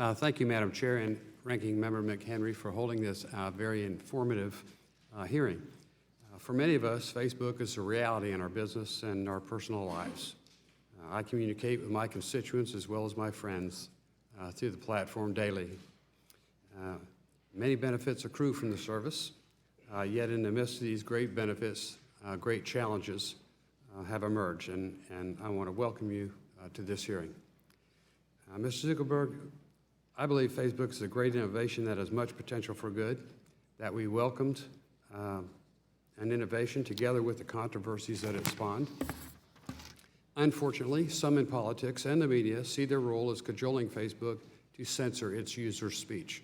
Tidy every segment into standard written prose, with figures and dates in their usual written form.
Thank you, Madam Chair and Ranking Member McHenry, for holding this very informative hearing. For many of us, Facebook is a reality in our business and our personal lives. I communicate with my constituents as well as my friends through the platform daily. Many benefits accrue from the service, yet in the midst of these great benefits, great challenges have emerged, and I want to welcome you to this hearing. Mr. Zuckerberg, I believe Facebook is a great innovation that has much potential for good, that we welcomed an innovation together with the controversies that it spawned. Unfortunately, some in politics and the media see their role as cajoling Facebook to censor its users' speech.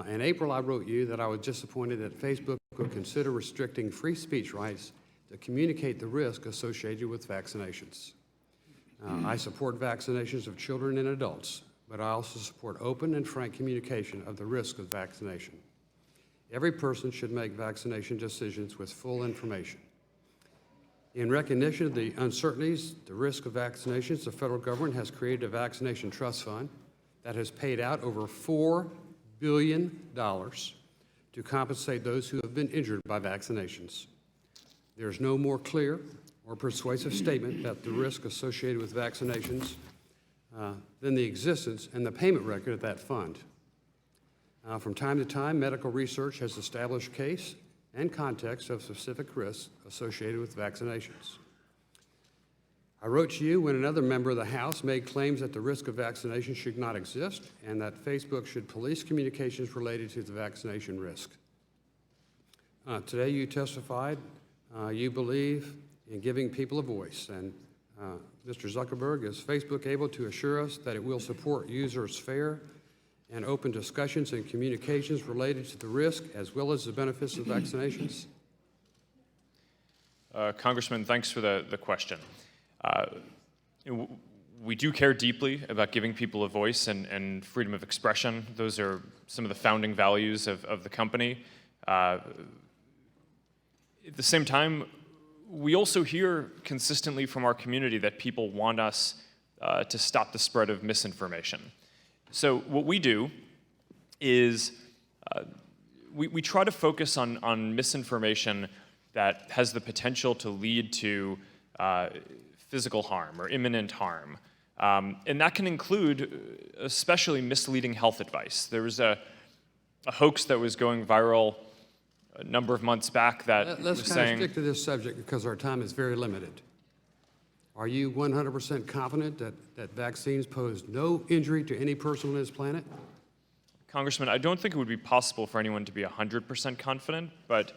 In April, I wrote you that I was disappointed that Facebook would consider restricting free speech rights to communicate the risk associated with vaccinations. I support vaccinations of children and adults, but I also support open and frank communication of the risk of vaccination. Every person should make vaccination decisions with full information. In recognition of the uncertainties, the risk of vaccinations, the federal government has created a vaccination trust fund that has paid out over $4 billion to compensate those who have been injured by vaccinations. There is no more clear or persuasive statement that the risk associated with vaccinations than the existence and the payment record of that fund. From time to time, medical research has established case and context of specific risks associated with vaccinations. I wrote to you when another member of the House made claims that the risk of vaccination should not exist and that Facebook should police communications related to the vaccination risk. Today you testified you believe in giving people a voice, and Mr. Zuckerberg, is Facebook able to assure us that it will support users' fair and open discussions and communications related to the risk as well as the benefits of vaccinations? Congressman, thanks for the question. We do care deeply about giving people a voice and freedom of expression. Those are some of the founding values of the company. At the same time, we also hear consistently from our community that people want us to stop the spread of misinformation. So what we do is we try to focus on misinformation that has the potential to lead to physical harm or imminent harm. And that can include especially misleading health advice. There was a hoax that was going viral a number of months back that Let's was kind saying... of stick to this subject because our time is very limited. Are you 100% confident that vaccines pose no injury to any person on this planet? Congressman, I don't think it would be possible for anyone to be 100% confident, but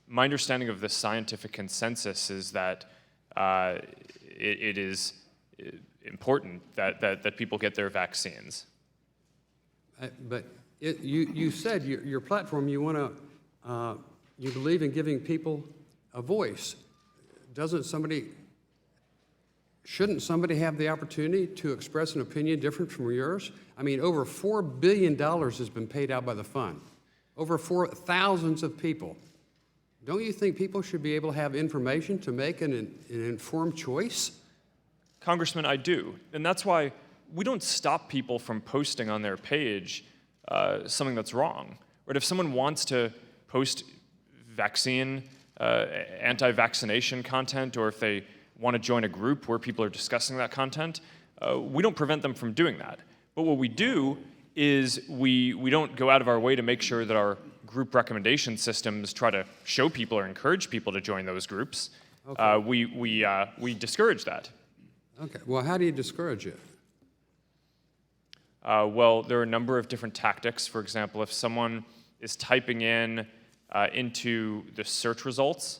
my understanding of the scientific consensus is that it is important that people get their vaccines. But you said your platform, you want to, you believe in giving people a voice. Shouldn't somebody have the opportunity to express an opinion different from yours? I mean, over $4 billion has been paid out by the fund. Over thousands of people. Don't you think people should be able to have information to make an informed choice? Congressman, I do. And that's why we don't stop people from posting on their page something that's wrong. Right? If someone wants to post vaccine, anti-vaccination content, or if they want to join a group where people are discussing that content, we don't prevent them from doing that. But what we do is we don't go out of our way to make sure that our group recommendation systems try to show people or encourage people to join those groups. Okay. We discourage that. Okay. Well, how do you discourage it? Well, there are a number of different tactics. For example, if someone is typing in into the search results,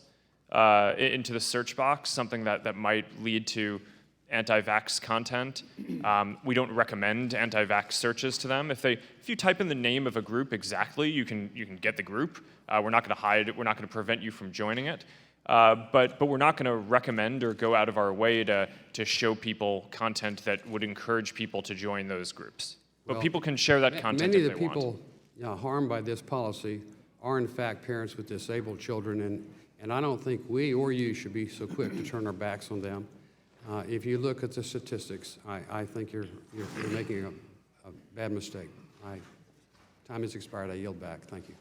into the search box, something that might lead to anti-vax content, we don't recommend anti-vax searches to them. If you type in the name of a group exactly, you can get the group. We're not going to hide it. We're not going to prevent you from joining it. But we're not going to recommend or go out of our way to show people content that would encourage people to join those groups. But people can share that content if they want. Many of the people harmed by this policy are in fact parents with disabled children, and I don't think we or you should be so quick to turn our backs on them. If you look at the statistics, I think you're making bad mistake. Time has expired. I yield back. Thank you.